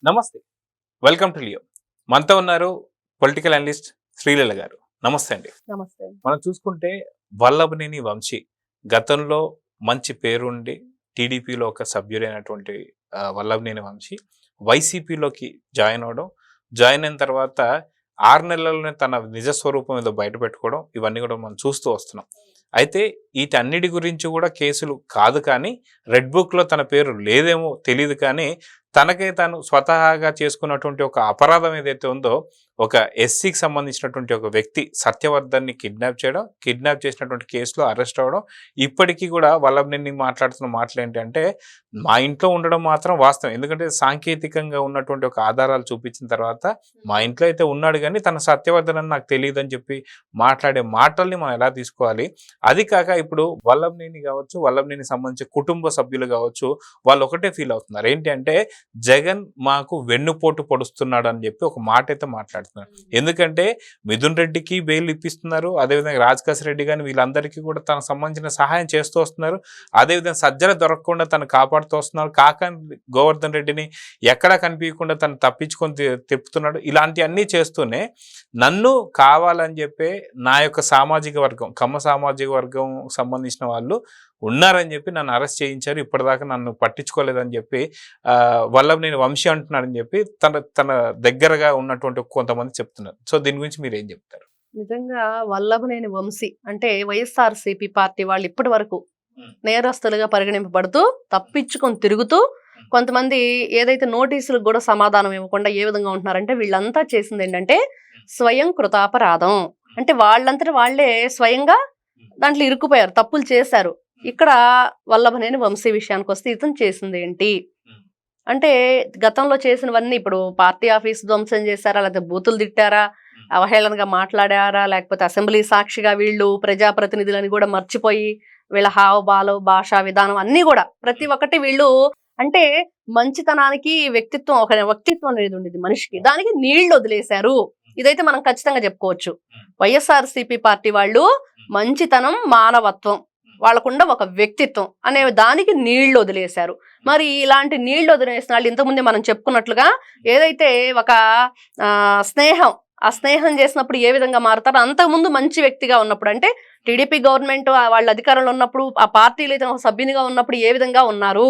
నమస్తే. Welcome to Leo. మనతో ఉన్నారు పొలిటికల్ అనలిస్ట్ శ్రీలీల గారు. నమస్తే అండి. నమస్తే. మనం చూసుకుంటే వల్లభనేని వంశీ గతంలో మంచి పేరుండి టీడీపీలో ఒక సభ్యుడైనటువంటి వల్లభనేని వంశీ వైసీపీలోకి జాయిన్ అవడం, జాయిన్ అయిన తర్వాత 6 నెలల్లోనే తన నిజ స్వరూపం ఏదో బయట పెట్టుకోవడం, ఇవన్నీ కూడా మనం చూస్తూ వస్తున్నాం. అయితే వీటన్నిటి గురించి కూడా కేసులు కాదు, కానీ రెడ్ బుక్లో తన పేరు లేదేమో తెలియదు, కానీ తనకే తాను స్వతహాగా చేసుకున్నటువంటి ఒక అపరాధం ఏదైతే ఉందో, ఒక ఎస్సీకి సంబంధించినటువంటి ఒక వ్యక్తి సత్యవర్ధన్ని కిడ్నాప్ చేయడం, కిడ్నాప్ చేసినటువంటి కేసులో అరెస్ట్ అవ్వడం. ఇప్పటికీ కూడా వల్లభనేని మాట్లాడుతున్న మాటలు ఏంటంటే, మా ఇంట్లో ఉండడం మాత్రం వాస్తవం, ఎందుకంటే సాంకేతికంగా ఉన్నటువంటి ఒక ఆధారాలు చూపించిన తర్వాత మా ఇంట్లో అయితే ఉన్నాడు, కానీ తన సత్యవర్ధన్ అని నాకు తెలియదు అని చెప్పి మాట్లాడే మాటల్ని మనం ఎలా తీసుకోవాలి? అది కాక ఇప్పుడు వల్లభనేని కావచ్చు, వల్లభనేని సంబంధించిన కుటుంబ సభ్యులు కావచ్చు, వాళ్ళు ఒకటే ఫీల్ అవుతున్నారు. ఏంటి అంటే, జగన్ మాకు వెన్నుపోటు పొడుస్తున్నాడు అని చెప్పి ఒక మాట అయితే మాట్లాడుతున్నారు. ఎందుకంటే మిథున్ రెడ్డికి బెయిల్ ఇప్పిస్తున్నారు, అదేవిధంగా రాజకాశ్ రెడ్డి కానీ వీళ్ళందరికీ కూడా తనకు సంబంధించిన సహాయం చేస్తూ వస్తున్నారు, అదేవిధంగా సజ్జల దొరకకుండా తను కాపాడుతూ వస్తున్నారు. కాకాని గోవర్ధన్ రెడ్డిని ఎక్కడా కనిపించకుండా తను తప్పించుకొని తిప్పుతున్నాడు. ఇలాంటివన్నీ చేస్తూనే నన్ను కావాలని చెప్పి నా యొక్క సామాజిక వర్గం, కమ్మ సామాజిక వర్గం సంబంధించిన వాళ్ళు ఉన్నారని చెప్పి నన్ను అరెస్ట్ చేయించారు, ఇప్పటిదాకా నన్ను పట్టించుకోలేదని చెప్పి వల్లభనేని వంశీ అంటున్నాడని చెప్పి తన దగ్గరగా ఉన్నటువంటి కొంతమంది చెప్తున్నారు. సో దీని గురించి మీరు ఏం చెప్తారు? నిజంగా వల్లభనేని వంశీ అంటే వైఎస్ఆర్సీపీ పార్టీ వాళ్ళు ఇప్పటి వరకు నేరస్తులుగా పరిగణింపబడుతూ తప్పించుకొని తిరుగుతూ, కొంతమంది ఏదైతే నోటీసులకు కూడా సమాధానం ఇవ్వకుండా ఏ విధంగా ఉంటున్నారంటే, వీళ్ళంతా చేసింది ఏంటంటే స్వయం కృతాపరాధం. అంటే వాళ్ళంతటా వాళ్లే స్వయంగా దాంట్లో ఇరుక్కుపోయారు, తప్పులు చేశారు. ఇక్కడ వల్లభనేని వంశీ విషయానికి వస్తే ఇతను చేసింది ఏంటి అంటే, గతంలో చేసినవన్నీ ఇప్పుడు పార్టీ ఆఫీస్ ధ్వంసం చేశారా, లేకపోతే బూతులు తిట్టారా, అవహేళనగా మాట్లాడారా, లేకపోతే అసెంబ్లీ సాక్షిగా వీళ్ళు ప్రజాప్రతినిధులని కూడా మర్చిపోయి వీళ్ళ హావభావాలు, భాషా విధానం అన్నీ కూడా ప్రతి ఒక్కటి వీళ్ళు అంటే మంచితనానికి వ్యక్తిత్వం అనేది ఉండేది మనిషికి, దానికి నీళ్లు వదిలేశారు. ఇదైతే మనం ఖచ్చితంగా చెప్పుకోవచ్చు. వైఎస్ఆర్సీపీ పార్టీ వాళ్ళు మంచితనం, మానవత్వం, వాళ్ళకుండా ఒక వ్యక్తిత్వం అనే దానికి నీళ్లు వదిలేశారు. మరి ఇలాంటి నీళ్లు వదిలేసిన వాళ్ళు ఇంతకుముందే మనం చెప్పుకున్నట్లుగా ఏదైతే ఒక స్నేహం చేసినప్పుడు ఏ విధంగా మారుతారో, అంతకుముందు మంచి వ్యక్తిగా ఉన్నప్పుడు అంటే టీడీపీ గవర్నమెంట్ వాళ్ళ అధికారంలో ఉన్నప్పుడు ఆ పార్టీలో ఇతను ఒక సభ్యునిగా ఉన్నప్పుడు ఏ విధంగా ఉన్నారు,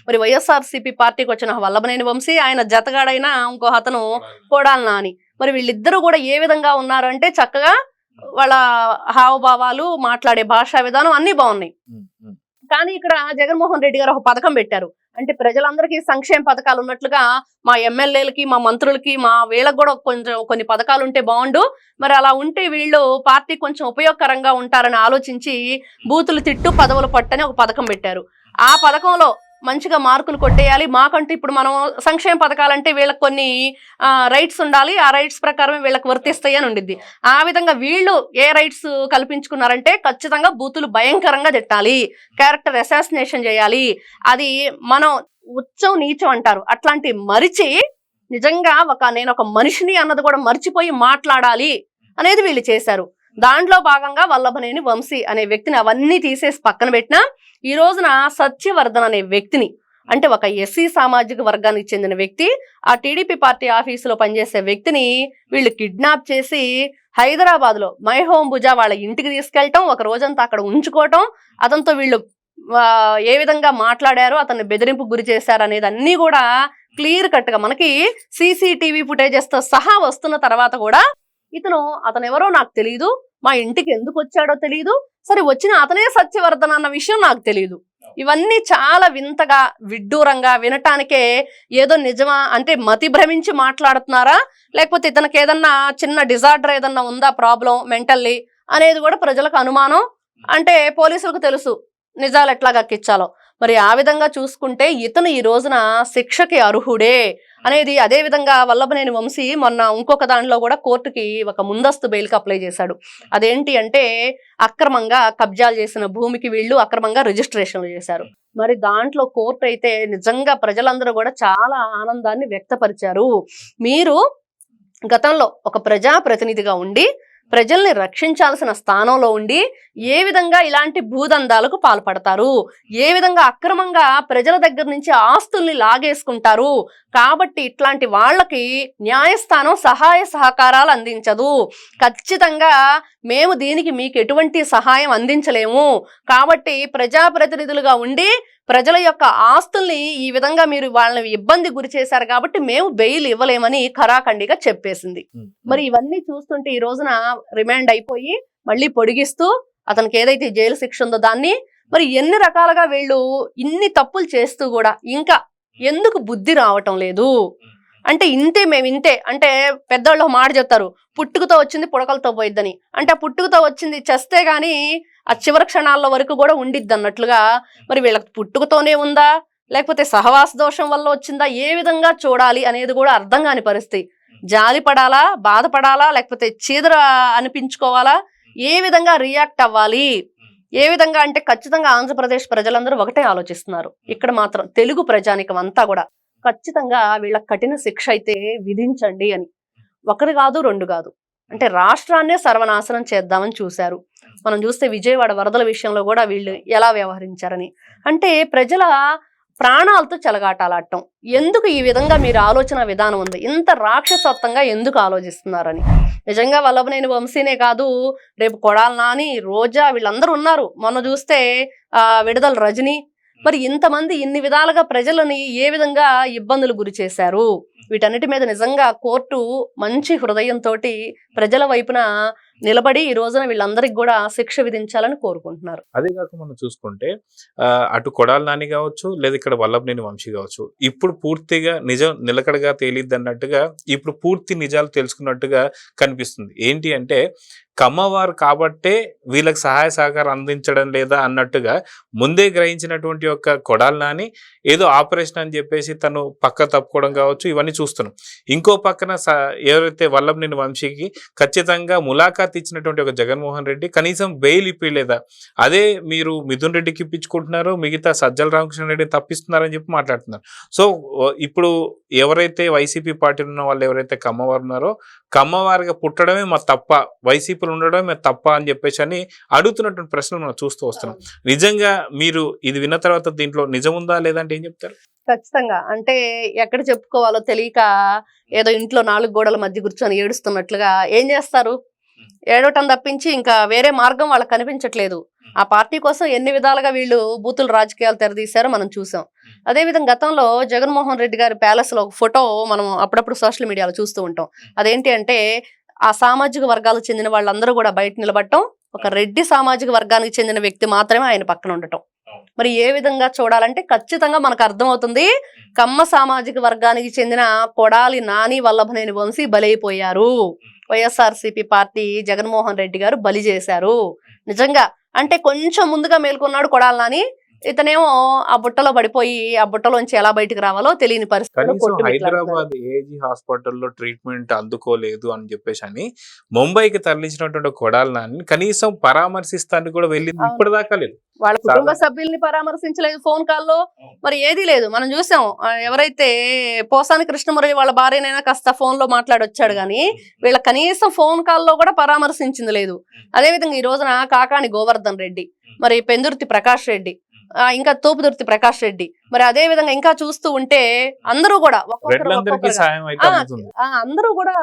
మరి వైఎస్ఆర్సీపీ పార్టీకి వచ్చిన వల్లభనేని వంశీ, ఆయన జతగాడైన ఇంకో అతను కొడాలి నాని, మరి వీళ్ళిద్దరూ కూడా ఏ విధంగా ఉన్నారు అంటే చక్కగా వాళ్ళ హావభావాలు, మాట్లాడే భాషా విధానం అన్ని బాగున్నాయి. కానీ ఇక్కడ జగన్మోహన్ రెడ్డి గారు ఒక పథకం పెట్టారు. అంటే ప్రజలందరికీ సంక్షేమ పథకాలు ఉన్నట్లుగా మా ఎమ్మెల్యేలకి, మా మంత్రులకి, మా వీళ్ళకి కూడా కొన్ని పథకాలు ఉంటే బాగుండు, మరి అలా ఉంటే వీళ్ళు పార్టీ కొంచెం ఉపయోగకరంగా ఉంటారని ఆలోచించి బూతులు తిట్టు పదవులు పట్టని ఒక పథకం పెట్టారు. ఆ పథకంలో మంచిగా మార్కులు కొట్టేయాలి, మాకంటూ ఇప్పుడు మనం సంక్షేమ పథకాలంటే వీళ్ళకి కొన్ని రైట్స్ ఉండాలి, ఆ రైట్స్ ప్రకారం వీళ్ళకి వర్తిస్తాయి అని ఉండిద్ది. ఆ విధంగా వీళ్ళు ఏ రైట్స్ కల్పించుకున్నారంటే, ఖచ్చితంగా బూతులు భయంకరంగా తిట్టాలి, క్యారెక్టర్ అసాసినేషన్ చేయాలి, అది మనం ఉచ్చం నీచం అంటారు అట్లాంటి మరిచి నిజంగా నేను ఒక మనిషిని అన్నది కూడా మర్చిపోయి మాట్లాడాలి అనేది వీళ్ళు చేశారు. దాంట్లో భాగంగా వల్లభనేని వంశీ అనే వ్యక్తిని అవన్నీ తీసేసి పక్కన పెట్టినా, ఈ రోజున సత్యవర్ధన్ అనే వ్యక్తిని, అంటే ఒక ఎస్సీ సామాజిక వర్గానికి చెందిన వ్యక్తి, ఆ టీడీపీ పార్టీ ఆఫీసులో పనిచేసే వ్యక్తిని వీళ్ళు కిడ్నాప్ చేసి హైదరాబాద్ లో మై హోమ్ భుజా వాళ్ళ ఇంటికి తీసుకెళ్ళటం, ఒక రోజంతా అక్కడ ఉంచుకోవటం, అతనితో వీళ్ళు ఏ విధంగా మాట్లాడారో, అతన్ని బెదిరింపుకు గురి చేశారు అనేది అన్ని కూడా క్లియర్ కట్ గా మనకి సీసీటీవీ ఫుటేజెస్ తో సహా వస్తున్న తర్వాత కూడా అతను ఎవరో నాకు తెలియదు, మా ఇంటికి ఎందుకు వచ్చాడో తెలియదు, సరే వచ్చిన అతనే సత్యవర్ధన్ అన్న విషయం నాకు తెలియదు. ఇవన్నీ చాలా వింతగా, విడ్డూరంగా, వినటానికే ఏదో నిజమా అంటే మతి భ్రమించి మాట్లాడుతున్నారా, లేకపోతే ఇతనికి ఏదన్నా చిన్న డిజార్డర్ ఏదన్నా ఉందా, ప్రాబ్లం మెంటల్లీ అనేది కూడా ప్రజలకు అనుమానం. అంటే పోలీసులకు తెలుసు నిజాలు ఎట్లా గక్కించాలో. మరి ఆ విధంగా చూసుకుంటే ఇతను ఈ రోజున శిక్షకి అర్హుడే అనేది. అదే విధంగా వల్లభనేని వంశీ మొన్న ఇంకొక దానిలో కూడా కోర్టుకి ఒక ముందస్తు బెయిల్కి అప్లై చేశాడు. అదేంటి అంటే, అక్రమంగా కబ్జాలు చేసిన భూమికి వీళ్ళు అక్రమంగా రిజిస్ట్రేషన్లు చేశారు. మరి దాంట్లో కోర్టు అయితే నిజంగా ప్రజలందరూ కూడా చాలా ఆనందాన్ని వ్యక్తపరిచారు. మీరు గతంలో ఒక ప్రజాప్రతినిధిగా ఉండి ప్రజల్ని రక్షించాల్సిన స్థానంలో ఉండి ఏ విధంగా ఇలాంటి భూదందాలకు పాల్పడతారు, ఏ విధంగా అక్రమంగా ప్రజల దగ్గర నుంచి ఆస్తుల్ని లాగేసుకుంటారు. కాబట్టి ఇట్లాంటి వాళ్ళకి న్యాయస్థానం సహాయ సహకారాలు అందించదు. ఖచ్చితంగా మేము దీనికి మీకు ఎటువంటి సహాయం అందించలేము. కాబట్టి ప్రజాప్రతినిధులుగా ఉండి ప్రజల యొక్క ఆస్తుల్ని ఈ విధంగా మీరు వాళ్ళని ఇబ్బంది గురి చేశారు కాబట్టి మేము బెయిల్ ఇవ్వలేమని ఖరాఖండిగా చెప్పేసింది. మరి ఇవన్నీ చూస్తుంటే ఈ రోజున రిమాండ్ అయిపోయి మళ్ళీ పొడిగిస్తూ అతనికి ఏదైతే జైలు శిక్ష ఉందో దాన్ని మరి ఎన్ని రకాలుగా వీళ్ళు ఇన్ని తప్పులు చేస్తూ కూడా ఇంకా ఎందుకు బుద్ధి రావటం లేదు అంటే ఇంతే మేము ఇంతే అంటే పెద్దవాళ్ళు మాట చెప్తారు, పుట్టుకతో వచ్చింది పుడకలతో పోయిద్దని. అంటే ఆ పుట్టుకతో వచ్చింది చేస్తే గాని ఆ చివరి క్షణాల్లో వరకు కూడా ఉండిద్ది అన్నట్లుగా మరి వీళ్ళకి పుట్టుకతోనే ఉందా లేకపోతే సహవాస దోషం వల్ల వచ్చిందా, ఏ విధంగా చూడాలి అనేది కూడా అర్థం కాని పరిస్థితి. జాలి పడాలా, బాధపడాలా, లేకపోతే చీదర అనిపించుకోవాలా, ఏ విధంగా రియాక్ట్ అవ్వాలి, ఏ విధంగా అంటే ఖచ్చితంగా ఆంధ్రప్రదేశ్ ప్రజలందరూ ఒకటే ఆలోచిస్తున్నారు. ఇక్కడ మాత్రం తెలుగు ప్రజానికం అంతా కూడా ఖచ్చితంగా వీళ్ళ కఠిన శిక్ష అయితే విధించండి అని. ఒకటి కాదు రెండు కాదు, అంటే రాష్ట్రాన్నే సర్వనాశనం చేద్దామని చూశారు. మనం చూస్తే విజయవాడ వరదల విషయంలో కూడా వీళ్ళు ఎలా వ్యవహరించారని, అంటే ప్రజల ప్రాణాలతో చెలగాటాలాడటం. ఎందుకు ఈ విధంగా మీరు ఆలోచన విధానం ఉంది, ఇంత రాక్షసత్వంగా ఎందుకు ఆలోచిస్తున్నారని. నిజంగా వల్లభనేని వంశీనే కాదు, రేపు కొడాలి నాని, రోజా వీళ్ళందరూ ఉన్నారు. మొన్న చూస్తే విడుదల రజని, మరి ఇంతమంది ఇన్ని విధాలుగా ప్రజలని ఏ విధంగా ఇబ్బందులు గురి చేశారు. వీటన్నిటి మీద నిజంగా కోర్టు మంచి హృదయంతో ప్రజల వైపున నిలబడి ఈ రోజున వీళ్ళందరికి కూడా శిక్ష విధించాలని కోరుకుంటున్నారు. అదే కాక మనం చూసుకుంటే అటు కొడాలి నాని కావచ్చు లేదా ఇక్కడ వల్లభనేని వంశీ కావచ్చు, ఇప్పుడు పూర్తిగా నిజం నిలకడగా తేలిద్ది అన్నట్టుగా ఇప్పుడు పూర్తి నిజాలు తెలుసుకున్నట్టుగా కనిపిస్తుంది. ఏంటి అంటే కమ్మవారు కాబట్టే వీళ్ళకి సహాయ సహకారం అందించడం లేదా అన్నట్టుగా ముందే గ్రహించినటువంటి యొక్క కొడాలి నాని ఏదో ఆపరేషన్ అని చెప్పేసి తను పక్క తప్పుకోవడం కావచ్చు, ఇవన్నీ చూస్తున్నాం. ఇంకో పక్కన ఎవరైతే వల్లభనేని వంశీకి ఖచ్చితంగా ములాఖాత్ ఇచ్చినటువంటి ఒక జగన్మోహన్ రెడ్డి కనీసం బెయిల్ ఇప్పలేదా, అదే మీరు మిథున్ రెడ్డికి ఇప్పించుకుంటున్నారు, మిగతా సజ్జల రామకృష్ణ రెడ్డిని తప్పిస్తున్నారని చెప్పి మాట్లాడుతున్నారు. సో ఇప్పుడు ఎవరైతే వైసీపీ పార్టీలో ఉన్న వాళ్ళు ఎవరైతే కమ్మవారు ఉన్నారో కమ్మవారిగా పుట్టడమే మా తప్ప, వైసీపీలో ఉండడమే మా తప్ప అని చెప్పేసి అని అడుగుతున్నటువంటి ప్రశ్నలు మనం చూస్తూ వస్తున్నాం. నిజంగా మీరు ఇది విన్న తర్వాత దీంట్లో నిజం ఉందా లేదంటే ఏం చెప్తారు? ఖచ్చితంగా అంటే ఎక్కడ చెప్పుకోవాలో తెలియక ఏదో ఇంట్లో 4 గోడల మధ్య కూర్చొని ఏడుస్తున్నట్లుగా ఏం చేస్తారు, ఏడవటం తప్పించి ఇంకా వేరే మార్గం వాళ్ళకి కనిపించట్లేదు. ఆ పార్టీ కోసం ఎన్ని విధాలుగా వీళ్ళు బూతులు రాజకీయాలు తెరదీశారో మనం చూసాం. అదేవిధంగా గతంలో జగన్మోహన్ రెడ్డి గారి ప్యాలెస్ లో ఒక ఫోటో మనం అప్పుడప్పుడు సోషల్ మీడియాలో చూస్తూ ఉంటాం. అదేంటి అంటే ఆ సామాజిక వర్గాలకు చెందిన వాళ్ళందరూ కూడా బయట నిలబడటం, ఒక రెడ్డి సామాజిక వర్గానికి చెందిన వ్యక్తి మాత్రమే ఆయన పక్కన ఉండటం. మరి ఏ విధంగా చూడాలంటే ఖచ్చితంగా మనకు అర్థమవుతుంది, కమ్మ సామాజిక వర్గానికి చెందిన కొడాలి నాని, వల్లభనేని వంశీ బలైపోయారు. వైఎస్ఆర్సీపీ పార్టీ జగన్మోహన్ రెడ్డి గారు బలి చేశారు. నిజంగా అంటే కొంచెం ముందుగా మేల్కొన్నాడు కొడాలి నాని, ఇతనేమో ఆ బుట్టలో పడిపోయి ఆ బుట్టలోంచి ఎలా బయటకు రావాలో తెలియని పరిస్థితి. హైదరాబాద్ ఏజీ హాస్పిటల్లో ట్రీట్మెంట్ అందుకోలేదు అని చెప్పేసి అని ముంబైకి తరలించినటువంటి కొడాలి నాని కనీసం పరామర్శిస్తానికి కూడా వెళ్ళింది ఇప్పటిదాకా లేదు. వాళ్ళ కుటుంబ సభ్యుల్ని పరామర్శించలేదు, ఫోన్ కాల్లో మరి ఏది లేదు. మనం చూసాం ఎవరైతే పోసాని కృష్ణమురళి వాళ్ళ భార్యనైనా కాస్త ఫోన్ లో మాట్లాడొచ్చాడు కానీ వీళ్ళ కనీసం ఫోన్ కాల్లో కూడా పరామర్శించింది లేదు. అదేవిధంగా ఈ రోజున కాకాని గోవర్ధన్ రెడ్డి, మరి పెందుర్తి ప్రకాష్ రెడ్డి, ఇంకా తోపుదుర్తి ప్రకాష్ రెడ్డి, మరి అదే విధంగా ఇంకా చూస్తూ ఉంటే అందరూ కూడా అందరూ కూడా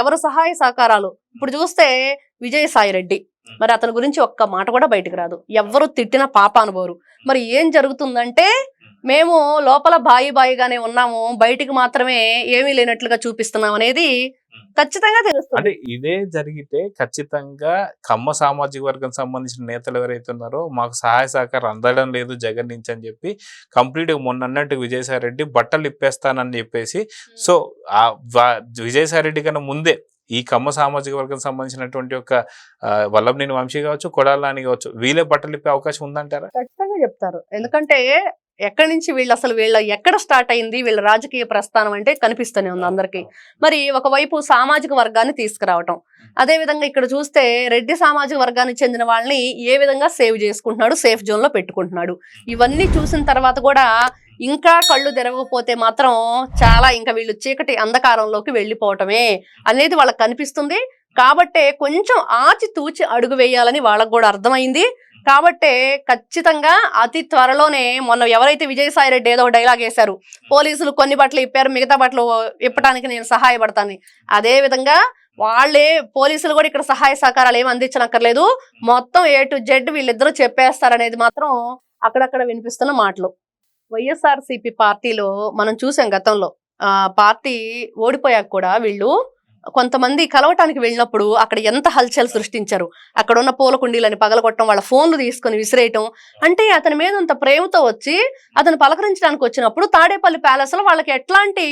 ఎవరు సహాయ సహకారాలు. ఇప్పుడు చూస్తే విజయసాయి రెడ్డి, మరి అతని గురించి ఒక్క మాట కూడా బయటకు రాదు, ఎవ్వరు తిట్టిన పాప అనుభవరు. మరి ఏం జరుగుతుందంటే మేము లోపల బాయిగానే ఉన్నాము, బయటికి మాత్రమే ఏమీ లేనట్లుగా చూపిస్తున్నాం అనేది ఖచ్చితంగా తెలుస్తుంది. అంటే ఇదే జరిగితే ఖచ్చితంగా కమ్మ సామాజిక వర్గం సంబంధించిన నేతలు ఎవరైతే ఉన్నారో మాకు సహాయ సహకారం అందడం లేదు జగన్ నుంచి అని చెప్పి కంప్లీట్ గా మొన్న అన్నట్టు విజయసాయి రెడ్డి బట్టలు ఇప్పేస్తానని చెప్పేసి, సో ఆ విజయసాయి రెడ్డి కన్నా ముందే ఈ కమ్మ సామాజిక వర్గం సంబంధించినటువంటి ఒక వల్లభనేని వంశీ కావచ్చు, కొడాలి నాని కావచ్చు, వీళ్ళే బట్టలు ఇప్పే అవకాశం ఉందంటారా? ఖచ్చితంగా చెప్తారు. ఎందుకంటే ఎక్కడి నుంచి వీళ్ళ ఎక్కడ స్టార్ట్ అయింది వీళ్ళ రాజకీయ ప్రస్థానం అంటే కనిపిస్తూనే ఉంది అందరికీ. మరి ఒకవైపు సామాజిక వర్గాన్ని తీసుకురావటం, అదే విధంగా ఇక్కడ చూస్తే రెడ్డి సామాజిక వర్గానికి చెందిన వాళ్ళని ఏ విధంగా సేవ్ చేసుకుంటున్నాడు, సేఫ్ జోన్ లో పెట్టుకుంటున్నాడు. ఇవన్నీ చూసిన తర్వాత కూడా ఇంకా కళ్ళు తెరవకపోతే మాత్రం చాలా ఇంకా వీళ్ళు చీకటి అంధకారంలోకి వెళ్ళిపోవటమే అనేది వాళ్ళకి కనిపిస్తుంది. కాబట్టే కొంచెం ఆచితూచి అడుగు వేయాలని వాళ్ళకు కూడా అర్థమైంది. కాబట్టే ఖచ్చితంగా అతి త్వరలోనే మొన్న ఎవరైతే విజయసాయి రెడ్డి ఏదో డైలాగ్ వేశారు, పోలీసులు కొన్ని బట్టలు ఇప్పారు మిగతా బట్టలు ఇప్పడానికి నేను సహాయపడతాను, అదే విధంగా వాళ్ళే పోలీసులు కూడా ఇక్కడ సహాయ సహకారాలు ఏమి అందించనక్కర్లేదు, మొత్తం A to Z వీళ్ళిద్దరూ చెప్పేస్తారనేది మాత్రం అక్కడక్కడ వినిపిస్తున్న మాటలు. వైఎస్ఆర్సీపీ పార్టీలో మనం చూసాం గతంలో పార్టీ ఓడిపోయాక కూడా వీళ్ళు కొంతమంది కలవటానికి వెళ్ళినప్పుడు అక్కడ ఎంత హల్చల్ సృష్టించారు, అక్కడ ఉన్న పూల కుండీలని పగలగొట్టడం, వాళ్ళ ఫోన్లు తీసుకొని విసిరేయటం. అంటే అతని మీద అంత ప్రేమతో వచ్చి అతను పలకరించడానికి వచ్చినప్పుడు తాడేపల్లి ప్యాలెస్ లో వాళ్ళకి ఎట్లాంటి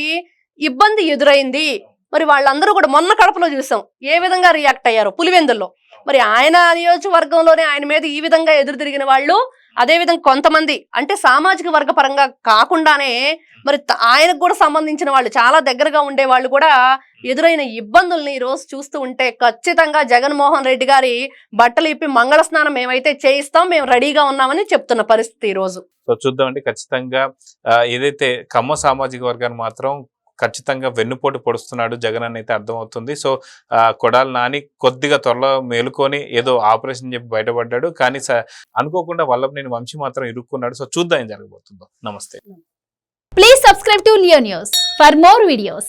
ఇబ్బంది ఎదురైంది, మరి వాళ్ళందరూ కూడా మొన్న కడపలో చూసాం ఏ విధంగా రియాక్ట్ అయ్యారు పులివెందుల్లో. మరి ఆయన నియోజకవర్గంలోనే ఆయన మీద ఈ విధంగా ఎదురు తిరిగిన వాళ్ళు, అదే విధంగా కొంతమంది అంటే సామాజిక వర్గ పరంగా కాకుండానే మరి ఆయనకు కూడా సంబంధించిన వాళ్ళు చాలా దగ్గరగా ఉండే వాళ్ళు కూడా ఎదురైన ఇబ్బందుల్ని ఈ రోజు చూస్తూ ఉంటే ఖచ్చితంగా జగన్మోహన్ రెడ్డి గారి బట్టలు ఇప్పి మంగళ స్నానం మేమైతే చేయిస్తాం, మేము రెడీగా ఉన్నామని చెప్తున్న పరిస్థితి ఈ రోజు. సో చూద్దామండి, ఖచ్చితంగా ఏదైతే కమ్మ సామాజిక వర్గాన్ని మాత్రం ఖచ్చితంగా వెన్నుపోటు పొడుస్తున్నాడు జగన్ అని అయితే అర్థమవుతుంది. సో కొడాలి నాని కొద్దిగా త్వరలో మేలుకొని ఏదో ఆపరేషన్ చెప్పి బయటపడ్డాడు, కానీ అనుకోకుండా వల్లభనేని వంశీ మాత్రం ఇరుక్కున్నాడు. సో చూద్దాం ఏం జరగబోతుందో. నమస్తే. Please subscribe to Leo News for more videos.